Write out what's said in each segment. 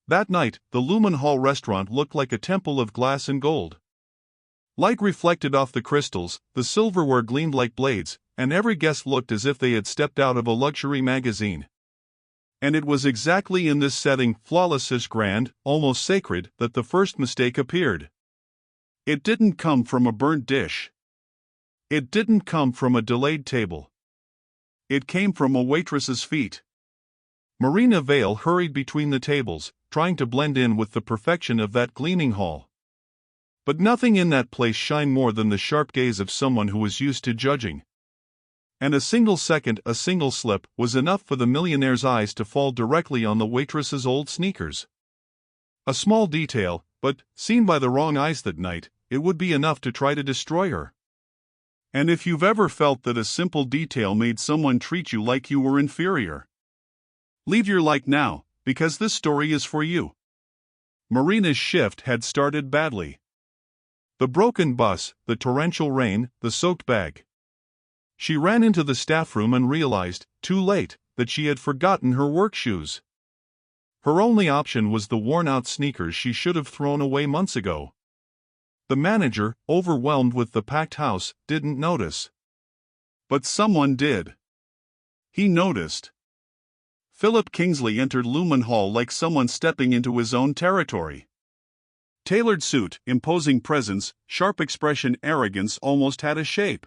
That night, the Lumen Hall restaurant looked like a temple of glass and gold. Light reflected off the crystals, the silverware gleamed like blades, and every guest looked as if they had stepped out of a luxury magazine. And it was exactly in this setting, flawless, grand, almost sacred, that the first mistake appeared. It didn't come from a burnt dish. It didn't come from a delayed table. It came from a waitress's feet. Marina Vale hurried between the tables, trying to blend in with the perfection of that gleaming hall. But nothing in that place shined more than the sharp gaze of someone who was used to judging. And a single second, a single slip, was enough for the millionaire's eyes to fall directly on the waitress's old sneakers. A small detail, but, seen by the wrong eyes that night, it would be enough to try to destroy her. And if you've ever felt that a simple detail made someone treat you like you were inferior, leave your like now, because this story is for you. Marina's shift had started badly. The broken bus, the torrential rain, the soaked bag. She ran into the staff room and realized, too late, that she had forgotten her work shoes. Her only option was the worn-out sneakers she should have thrown away months ago. The manager, overwhelmed with the packed house, didn't notice. But someone did. He noticed. Philip Kingsley entered Lumen Hall like someone stepping into his own territory. Tailored suit, imposing presence, sharp expression, arrogance almost had a shape.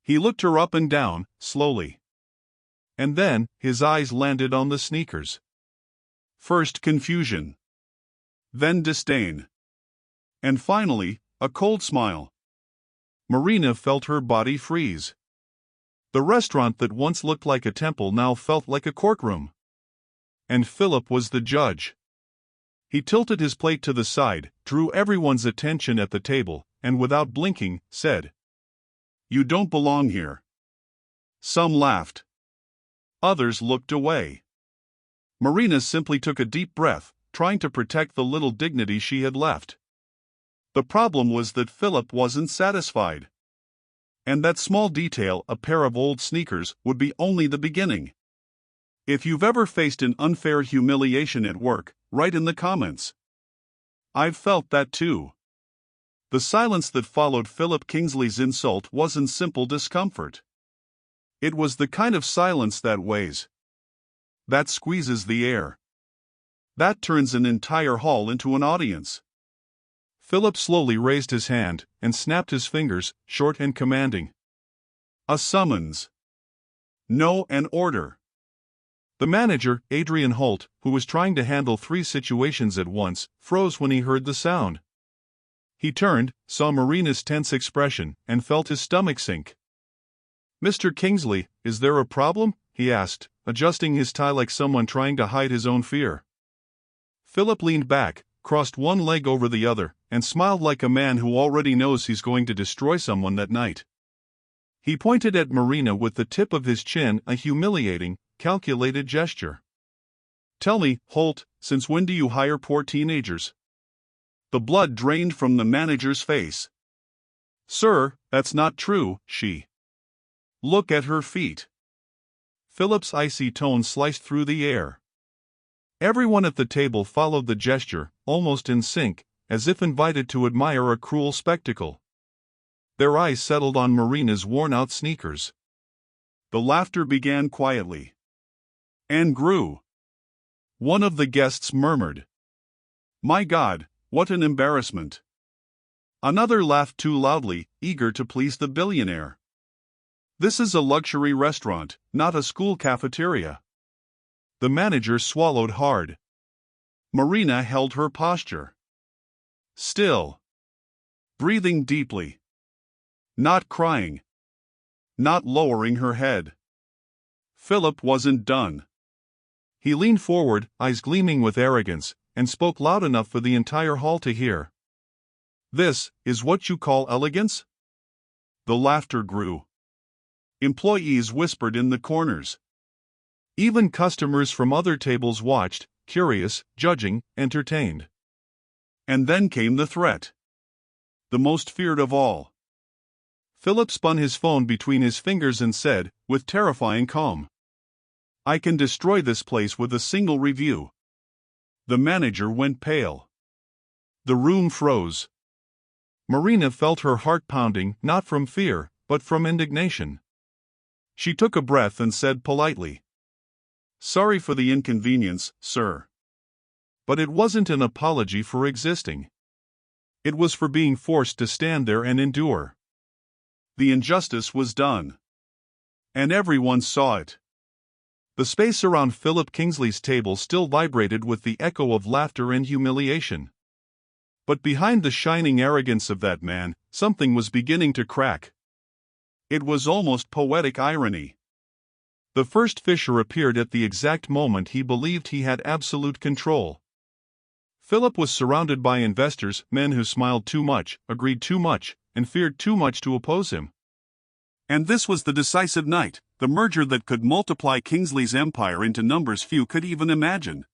He looked her up and down, slowly. And then, his eyes landed on the sneakers. First confusion. Then disdain. And finally, a cold smile. Marina felt her body freeze. The restaurant that once looked like a temple now felt like a courtroom. And Philip was the judge. He tilted his plate to the side, drew everyone's attention at the table, and without blinking, said, "You don't belong here." Some laughed. Others looked away. Marina simply took a deep breath, trying to protect the little dignity she had left. The problem was that Philip wasn't satisfied. And that small detail, a pair of old sneakers, would be only the beginning. If you've ever faced an unfair humiliation at work, write in the comments. I've felt that too. The silence that followed Philip Kingsley's insult wasn't simple discomfort. It was the kind of silence that weighs. That squeezes the air. That turns an entire hall into an audience. Philip slowly raised his hand and snapped his fingers, short and commanding. A summons. No, an order. The manager, Adrian Holt, who was trying to handle 3 situations at once, froze when he heard the sound. He turned, saw Marina's tense expression, and felt his stomach sink. "Mr. Kingsley, is there a problem?" he asked, adjusting his tie like someone trying to hide his own fear. Philip leaned back, crossed one leg over the other, and smiled like a man who already knows he's going to destroy someone that night. He pointed at Marina with the tip of his chin, a humiliating, calculated gesture. "Tell me, Holt, since when do you hire poor teenagers?" The blood drained from the manager's face. "Sir, that's not true," she. "Look at her feet." Philip's icy tone sliced through the air. Everyone at the table followed the gesture, almost in sync, as if invited to admire a cruel spectacle. Their eyes settled on Marina's worn-out sneakers. The laughter began quietly. And grew. One of the guests murmured, "My God, what an embarrassment." Another laughed too loudly, eager to please the billionaire. "This is a luxury restaurant, not a school cafeteria." The manager swallowed hard. Marina held her posture. Still. Breathing deeply. Not crying. Not lowering her head. Philip wasn't done. He leaned forward, eyes gleaming with arrogance, and spoke loud enough for the entire hall to hear. "This is what you call elegance?" The laughter grew. Employees whispered in the corners. Even customers from other tables watched, curious, judging, entertained. And then came the threat. The most feared of all. Philip spun his phone between his fingers and said, with terrifying calm, "I can destroy this place with a single review." The manager went pale. The room froze. Marina felt her heart pounding, not from fear, but from indignation. She took a breath and said politely, "Sorry for the inconvenience, sir." But it wasn't an apology for existing. It was for being forced to stand there and endure. The injustice was done. And everyone saw it. The space around Philip Kingsley's table still vibrated with the echo of laughter and humiliation. But behind the shining arrogance of that man, something was beginning to crack. It was almost poetic irony. The first fissure appeared at the exact moment he believed he had absolute control. Philip was surrounded by investors, men who smiled too much, agreed too much, and feared too much to oppose him. And this was the decisive night, the merger that could multiply Kingsley's empire into numbers few could even imagine.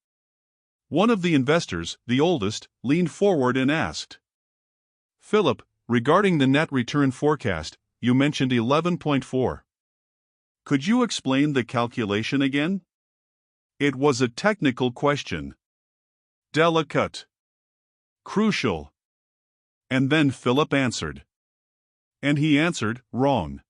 One of the investors, the oldest, leaned forward and asked, "Philip, regarding the net return forecast, you mentioned 11.4. Could you explain the calculation again?" It was a technical question. Delicate. Crucial. And then Philip answered. And he answered wrong.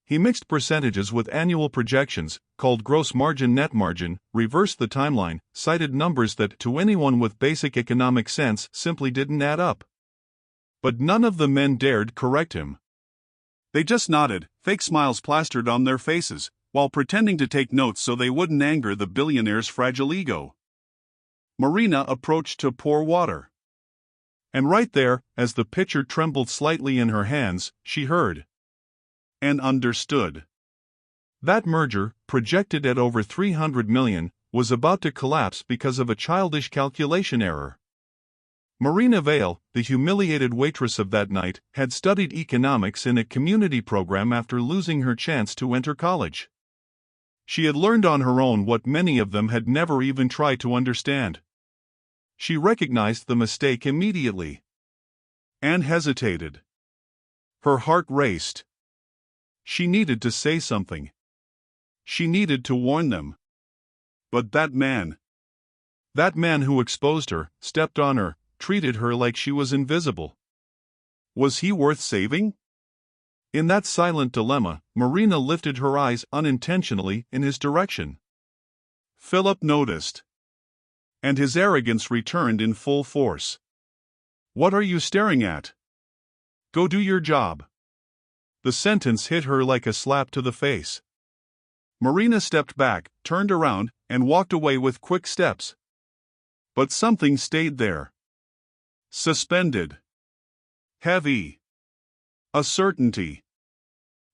He mixed percentages with annual projections, called gross margin net margin, reversed the timeline, cited numbers that, to anyone with basic economic sense, simply didn't add up. But none of the men dared correct him. They just nodded, fake smiles plastered on their faces, while pretending to take notes so they wouldn't anger the billionaire's fragile ego. Marina approached to pour water. And right there, as the pitcher trembled slightly in her hands, she heard. And understood. That merger, projected at over 300 million, was about to collapse because of a childish calculation error. Marina Vale, the humiliated waitress of that night, had studied economics in a community program after losing her chance to enter college. She had learned on her own what many of them had never even tried to understand. She recognized the mistake immediately. And hesitated. Her heart raced. She needed to say something. She needed to warn them. But that man who exposed her, stepped on her, treated her like she was invisible. Was he worth saving? In that silent dilemma, Marina lifted her eyes unintentionally in his direction. Philip noticed. And his arrogance returned in full force. "What are you staring at? Go do your job." The sentence hit her like a slap to the face. Marina stepped back, turned around, and walked away with quick steps. But something stayed there. Suspended. Heavy. A certainty.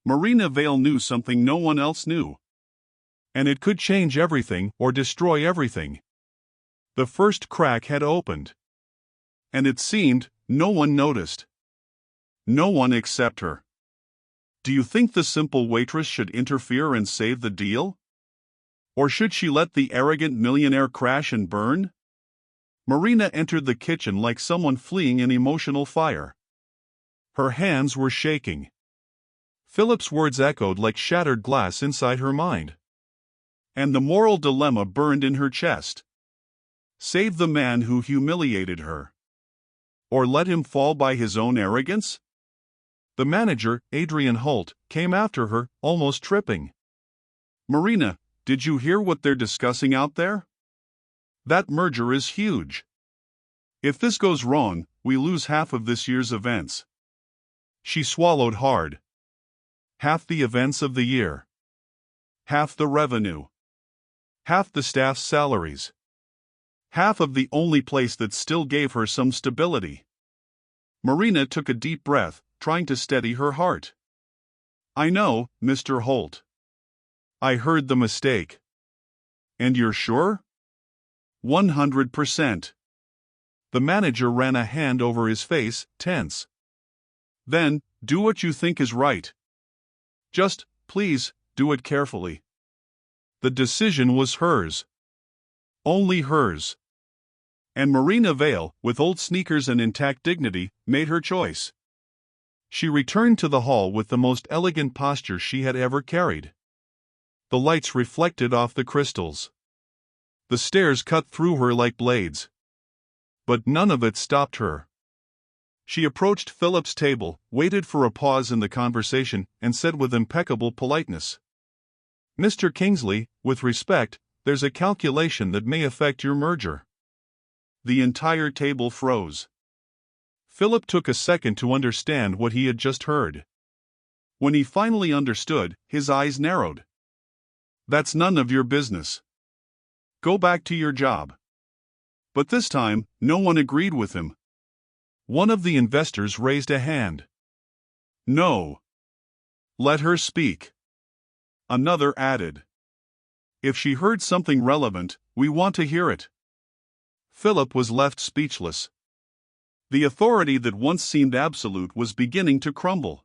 Marina Vale knew something no one else knew. And it could change everything or destroy everything. The first crack had opened. And it seemed no one noticed. No one except her. Do you think the simple waitress should interfere and save the deal? Or should she let the arrogant millionaire crash and burn? Marina entered the kitchen like someone fleeing an emotional fire. Her hands were shaking. Philip's words echoed like shattered glass inside her mind. And the moral dilemma burned in her chest. Save the man who humiliated her. Or let him fall by his own arrogance? The manager, Adrian Holt, came after her, almost tripping. "Marina, did you hear what they're discussing out there? That merger is huge. If this goes wrong, we lose half of this year's events." She swallowed hard. Half the events of the year. Half the revenue. Half the staff's salaries. Half of the only place that still gave her some stability. Marina took a deep breath, trying to steady her heart. "I know, Mr. Holt. I heard the mistake." "And you're sure?" 100%. The manager ran a hand over his face, tense. "Then, do what you think is right. Just, please, do it carefully." The decision was hers. Only hers. And Marina Vale, with old sneakers and intact dignity, made her choice. She returned to the hall with the most elegant posture she had ever carried. The lights reflected off the crystals. The stares cut through her like blades. But none of it stopped her. She approached Philip's table, waited for a pause in the conversation, and said with impeccable politeness, "Mr. Kingsley, with respect, there's a calculation that may affect your merger." The entire table froze. Philip took a second to understand what he had just heard. When he finally understood, his eyes narrowed. "That's none of your business. Go back to your job." But this time, no one agreed with him. One of the investors raised a hand. "No. Let her speak." Another added, "If she heard something relevant, we want to hear it." Philip was left speechless. The authority that once seemed absolute was beginning to crumble.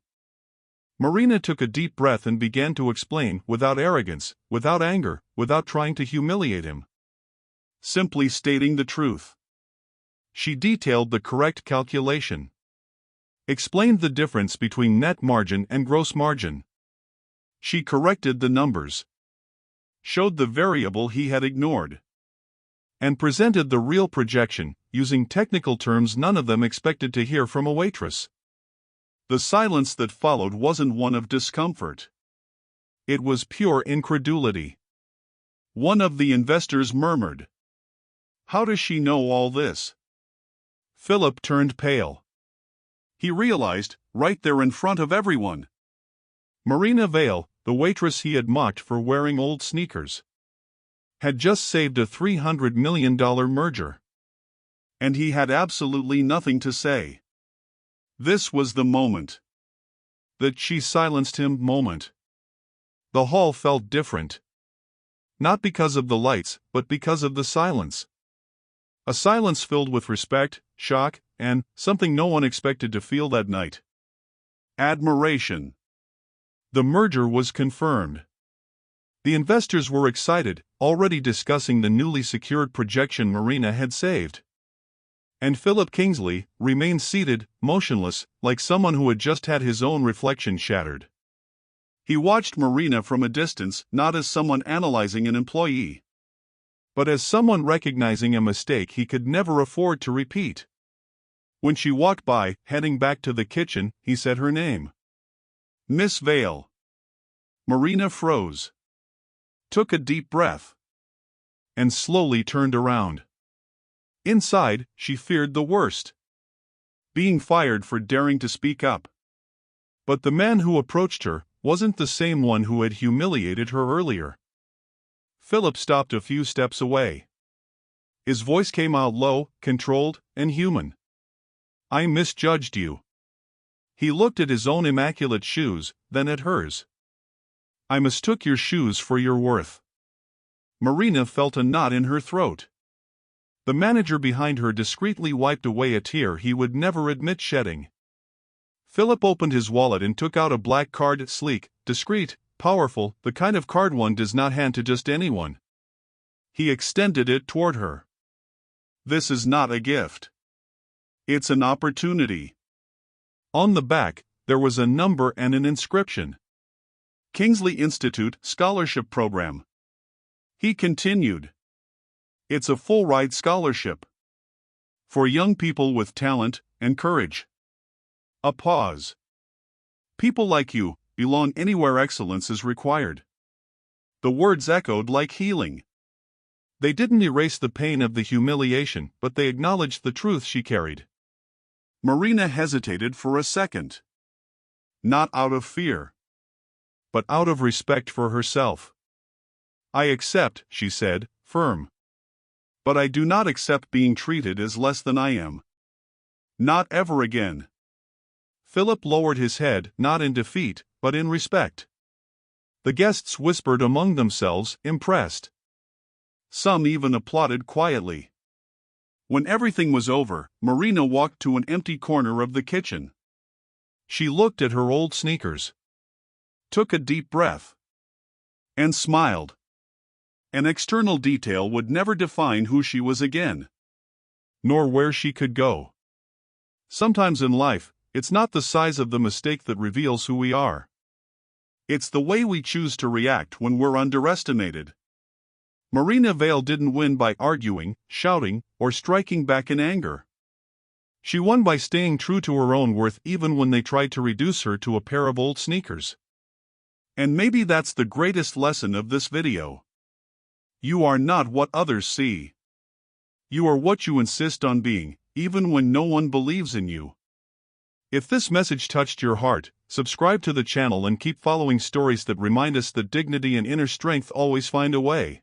Marina took a deep breath and began to explain, without arrogance, without anger, without trying to humiliate him. Simply stating the truth. She detailed the correct calculation. Explained the difference between net margin and gross margin. She corrected the numbers. Showed the variable he had ignored. And presented the real projection, using technical terms none of them expected to hear from a waitress. The silence that followed wasn't one of discomfort. It was pure incredulity. One of the investors murmured, "How does she know all this?" Philip turned pale. He realized, right there in front of everyone. Marina Vale, the waitress he had mocked for wearing old sneakers, had just saved a $300 million merger. And he had absolutely nothing to say. This was the moment. That she silenced him moment. The hall felt different. Not because of the lights, but because of the silence. A silence filled with respect, shock, and something no one expected to feel that night. Admiration. The merger was confirmed. The investors were excited, already discussing the newly secured projection Marina had saved. And Philip Kingsley remained seated, motionless, like someone who had just had his own reflection shattered. He watched Marina from a distance, not as someone analyzing an employee, but as someone recognizing a mistake he could never afford to repeat. When she walked by, heading back to the kitchen, he said her name. "Miss Vale." Marina froze. Took a deep breath. And slowly turned around. Inside, she feared the worst. Being fired for daring to speak up. But the man who approached her wasn't the same one who had humiliated her earlier. Philip stopped a few steps away. His voice came out low, controlled, and human. "I misjudged you." He looked at his own immaculate shoes, then at hers. "I mistook your shoes for your worth." Marina felt a knot in her throat. The manager behind her discreetly wiped away a tear he would never admit shedding. Philip opened his wallet and took out a black card, sleek, discreet, powerful, the kind of card one does not hand to just anyone. He extended it toward her. "This is not a gift. It's an opportunity." On the back, there was a number and an inscription. Kingsley Institute Scholarship Program. He continued. "It's a full-ride scholarship. For young people with talent and courage." A pause. "People like you belong anywhere excellence is required." The words echoed like healing. They didn't erase the pain of the humiliation, but they acknowledged the truth she carried. Marina hesitated for a second. Not out of fear, but out of respect for herself. "I accept," she said, firm. "But I do not accept being treated as less than I am. Not ever again." Philip lowered his head, not in defeat, but in respect. The guests whispered among themselves, impressed. Some even applauded quietly. When everything was over, Marina walked to an empty corner of the kitchen. She looked at her old sneakers. Took a deep breath. And smiled. An external detail would never define who she was again. Nor where she could go. Sometimes in life, it's not the size of the mistake that reveals who we are. It's the way we choose to react when we're underestimated. Marina Vale didn't win by arguing, shouting, or striking back in anger. She won by staying true to her own worth even when they tried to reduce her to a pair of old sneakers. And maybe that's the greatest lesson of this video. You are not what others see. You are what you insist on being, even when no one believes in you. If this message touched your heart, subscribe to the channel and keep following stories that remind us that dignity and inner strength always find a way.